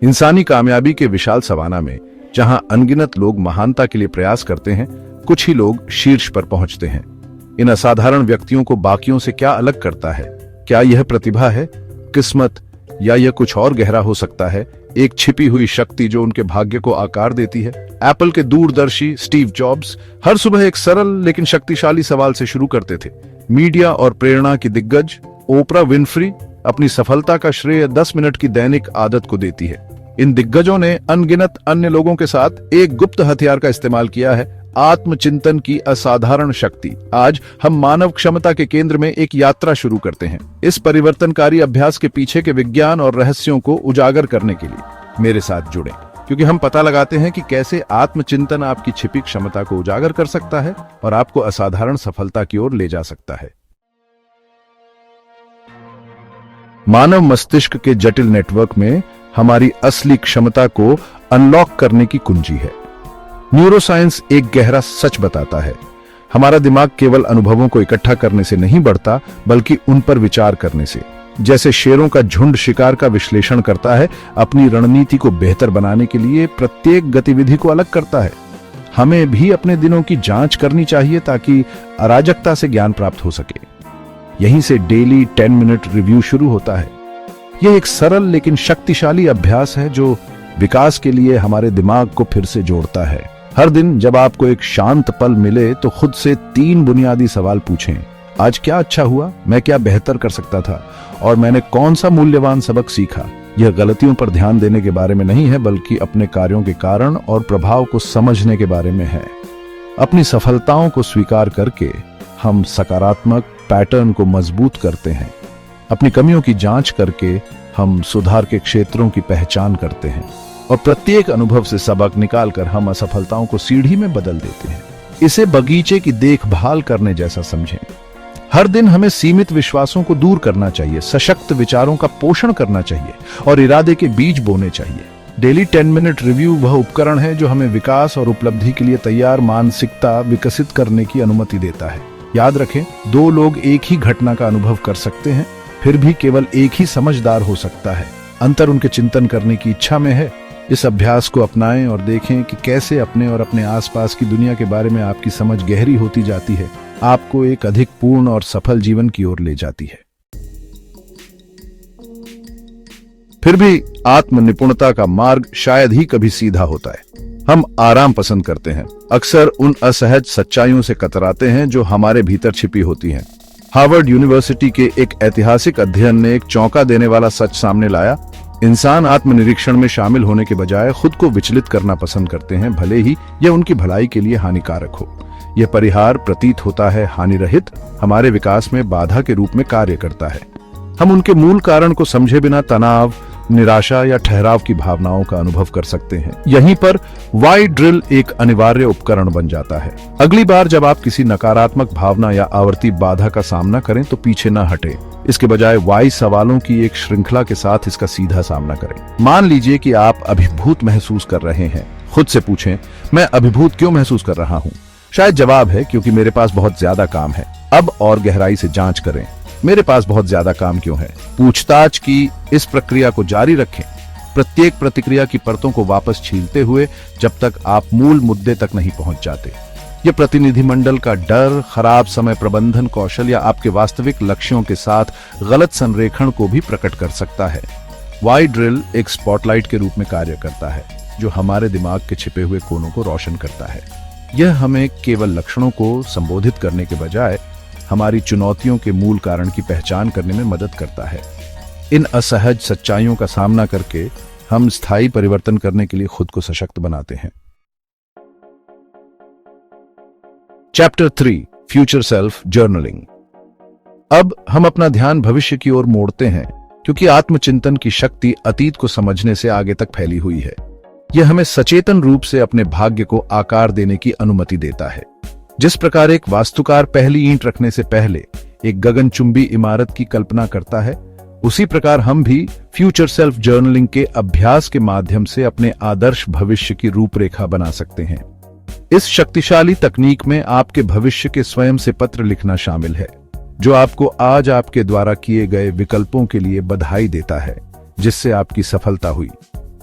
इंसानी कामयाबी के विशाल सवाना में जहां अनगिनत लोग महानता के लिए प्रयास करते हैं, कुछ ही लोग शीर्ष पर पहुंचते हैं। इन असाधारण व्यक्तियों को बाकियों से क्या अलग करता है? क्या यह प्रतिभा है, किस्मत, या यह कुछ और गहरा हो सकता है? एक छिपी हुई शक्ति जो उनके भाग्य को आकार देती है। एप्पल के दूरदर्शी स्टीव जॉब्स हर सुबह एक सरल लेकिन शक्तिशाली सवाल से शुरू करते थे। मीडिया और प्रेरणा की दिग्गज ओपरा विनफ्री अपनी सफलता का श्रेय 10 मिनट की दैनिक आदत को देती है। इन दिग्गजों ने अनगिनत अन्य लोगों के साथ एक गुप्त हथियार का इस्तेमाल किया है, आत्मचिंतन की असाधारण शक्ति। आज हम मानव क्षमता के केंद्र में एक यात्रा शुरू करते हैं, इस परिवर्तनकारी अभ्यास के पीछे के विज्ञान और रहस्यों को उजागर करने के लिए मेरे साथ जुड़ें, क्योंकि हम पता लगाते हैं कि कैसे आत्मचिंतन आपकी छिपी क्षमता को उजागर कर सकता है और आपको असाधारण सफलता की ओर ले जा सकता है। मानव मस्तिष्क के जटिल नेटवर्क में हमारी असली क्षमता को अनलॉक करने की कुंजी है। न्यूरोसाइंस एक गहरा सच बताता है, हमारा दिमाग केवल अनुभवों को इकट्ठा करने से नहीं बढ़ता, बल्कि उन पर विचार करने से। जैसे शेरों का झुंड शिकार का विश्लेषण करता है, अपनी रणनीति को बेहतर बनाने के लिए प्रत्येक गतिविधि को अलग करता है। हमें भी अपने दिनों की जांच करनी चाहिए ताकि अराजकता से ज्ञान प्राप्त हो सके। यहीं से डेली 10 मिनट रिव्यू शुरू होता है। यह एक सरल लेकिन शक्तिशाली अभ्यास है जो विकास के लिए हमारे दिमाग को फिर से जोड़ता है। हर दिन जब आपको एक शांत पल मिले तो खुद से 3 बुनियादी सवाल पूछें। आज क्या अच्छा हुआ, मैं क्या बेहतर कर सकता था, और मैंने कौन सा मूल्यवान सबक सीखा। यह गलतियों पर ध्यान देने के बारे में नहीं है, बल्कि अपने कार्यों के कारण और प्रभाव को समझने के बारे में है। अपनी सफलताओं को स्वीकार करके हम सकारात्मक पैटर्न को मजबूत करते हैं। अपनी कमियों की जांच करके हम सुधार के क्षेत्रों की पहचान करते हैं, और प्रत्येक अनुभव से सबक निकालकर हम असफलताओं को सीढ़ी में बदल देते हैं। इसे बगीचे की देखभाल करने जैसा समझें। हर दिन हमें सीमित विश्वासों को दूर करना चाहिए, सशक्त विचारों का पोषण करना चाहिए और इरादे के बीज बोने चाहिए। डेली 10 मिनट रिव्यू वह उपकरण है जो हमें विकास और उपलब्धि के लिए तैयार मानसिकता विकसित करने की अनुमति देता है। याद रखें, 2 लोग एक ही घटना का अनुभव कर सकते हैं, फिर भी केवल एक ही समझदार हो सकता है। अंतर उनके चिंतन करने की इच्छा में है। इस अभ्यास को अपनाएं और देखें कि कैसे अपने और अपने आसपास की दुनिया के बारे में आपकी समझ गहरी होती जाती है, आपको एक अधिक पूर्ण और सफल जीवन की ओर ले जाती है। फिर भी आत्म निपुणता का मार्ग शायद ही कभी सीधा होता है। हम आराम पसंद करते हैं, अक्सर उन असहज सच्चाइयों से कतराते हैं जो हमारे भीतर छिपी होती हैं। हार्वर्ड यूनिवर्सिटी के एक ऐतिहासिक अध्ययन ने एक चौंका देने वाला सच सामने लाया। इंसान आत्मनिरीक्षण में शामिल होने के बजाय खुद को विचलित करना पसंद करते हैं, भले ही यह उनकी भलाई के लिए हानिकारक हो। यह परिहार प्रतीत होता है हानिरहित, हमारे विकास में बाधा के रूप में कार्य करता है। हम उनके मूल कारण को समझे बिना तनाव, निराशा या ठहराव की भावनाओं का अनुभव कर सकते हैं। यहीं पर वाई ड्रिल एक अनिवार्य उपकरण बन जाता है। अगली बार जब आप किसी नकारात्मक भावना या आवर्ती बाधा का सामना करें तो पीछे न हटें। इसके बजाय वाई सवालों की एक श्रृंखला के साथ इसका सीधा सामना करें। मान लीजिए कि आप अभिभूत महसूस कर रहे हैं। खुद से पूछें, मैं अभिभूत क्यों महसूस कर रहा हूँ? शायद जवाब है, क्योंकि मेरे पास बहुत ज्यादा काम है। अब और गहराई से जांच करें, मेरे पास बहुत ज्यादा काम क्यों है? पूछताछ की इस प्रक्रिया को जारी रखें, प्रत्येक प्रतिक्रिया की परतों को वापस छीलते हुए जब तक आप मूल मुद्दे तक नहीं पहुंच जाते। यह प्रतिनिधिमंडल का डर, खराब समय प्रबंधन कौशल या आपके वास्तविक लक्ष्यों के साथ गलत संरेखण को भी प्रकट कर सकता है। वाई ड्रिल एक स्पॉटलाइट के रूप में कार्य करता है जो हमारे दिमाग के छिपे हुए कोनों को रोशन करता है। यह हमें केवल लक्षणों को संबोधित करने के बजाय हमारी चुनौतियों के मूल कारण की पहचान करने में मदद करता है। इन असहज सच्चाइयों का सामना करके हम स्थायी परिवर्तन करने के लिए खुद को सशक्त बनाते हैं। Chapter 3 future self journaling. अब हम अपना ध्यान भविष्य की ओर मोड़ते हैं, क्योंकि आत्मचिंतन की शक्ति अतीत को समझने से आगे तक फैली हुई है। यह हमें सचेतन रूप से अपने भाग्य को आकार देने की अनुमति देता है। जिस प्रकार एक वास्तुकार पहली ईंट रखने से पहले एक गगनचुंबी इमारत की कल्पना करता है, उसी प्रकार हम भी फ्यूचर सेल्फ जर्नलिंग के अभ्यास के माध्यम से अपने आदर्श भविष्य की रूपरेखा बना सकते हैं। इस शक्तिशाली तकनीक में आपके भविष्य के स्वयं से पत्र लिखना शामिल है, जो आपको आज आपके द्वारा किए गए विकल्पों के लिए बधाई देता है, जिससे आपकी सफलता हुई।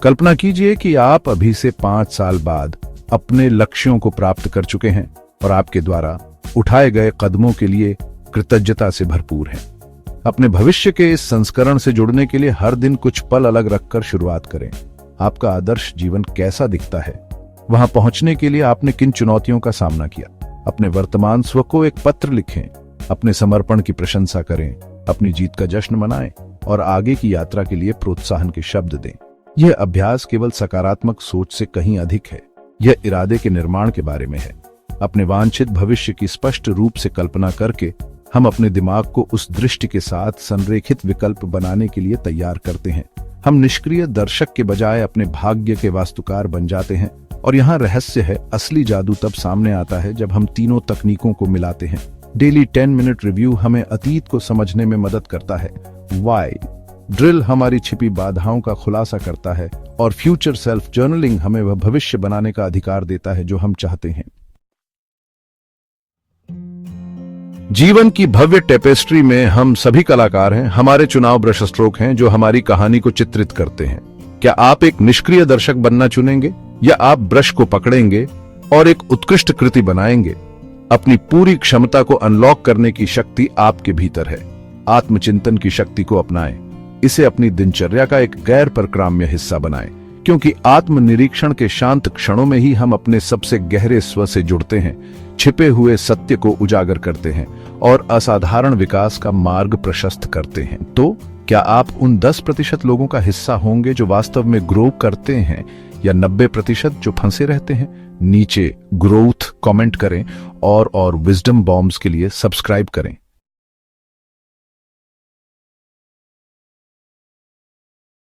कल्पना कीजिए कि आप अभी से 5 साल बाद अपने लक्ष्यों को प्राप्त कर चुके हैं और आपके द्वारा उठाए गए कदमों के लिए कृतज्ञता से भरपूर हैं। अपने भविष्य के इस संस्करण से जुड़ने के लिए हर दिन कुछ पल अलग रखकर शुरुआत करें। आपका आदर्श जीवन कैसा दिखता है? वहां पहुंचने के लिए आपने किन चुनौतियों का सामना किया? अपने वर्तमान स्व को एक पत्र लिखें, अपने समर्पण की प्रशंसा करें, अपनी जीत का जश्न मनाएं और आगे की यात्रा के लिए प्रोत्साहन के शब्द दें। यह अभ्यास केवल सकारात्मक सोच से कहीं अधिक है। यह इरादे के निर्माण के बारे में है। अपने वांछित भविष्य की स्पष्ट रूप से कल्पना करके हम अपने दिमाग को उस दृष्टि के साथ संरेखित विकल्प बनाने के लिए तैयार करते हैं। हम निष्क्रिय दर्शक के बजाय अपने भाग्य के वास्तुकार बन जाते हैं। और यहाँ रहस्य है, असली जादू तब सामने आता है जब हम तीनों तकनीकों को मिलाते हैं। डेली 10 मिनट रिव्यू हमें अतीत को समझने में मदद करता है। वाई ड्रिल हमारी छिपी बाधाओं का खुलासा करता है और फ्यूचर सेल्फ जर्नलिंग हमें वह भविष्य बनाने का अधिकार देता है जो हम चाहते हैं। जीवन की भव्य टेपेस्ट्री में हम सभी कलाकार हैं। हमारे चुनाव ब्रश स्ट्रोक हैं जो हमारी कहानी को चित्रित करते हैं। क्या आप एक निष्क्रिय दर्शक बनना चुनेंगे या आप ब्रश को पकड़ेंगे और एक उत्कृष्ट कृति बनाएंगे? अपनी पूरी क्षमता को अनलॉक करने की शक्ति आपके भीतर है। आत्मचिंतन की शक्ति को अपनाएं। इसे अपनी दिनचर्या का एक गैर परक्राम्य हिस्सा बनाएं, क्योंकि आत्मनिरीक्षण के शांत क्षणों में ही हम अपने सबसे गहरे स्व से जुड़ते हैं, छिपे हुए सत्य को उजागर करते हैं और असाधारण विकास का मार्ग प्रशस्त करते हैं। तो क्या आप उन 10% लोगों का हिस्सा होंगे जो वास्तव में ग्रो करते हैं या 90% जो फंसे रहते हैं? नीचे ग्रोथ कमेंट करें और विजडम बॉम्ब्स के लिए सब्सक्राइब करें।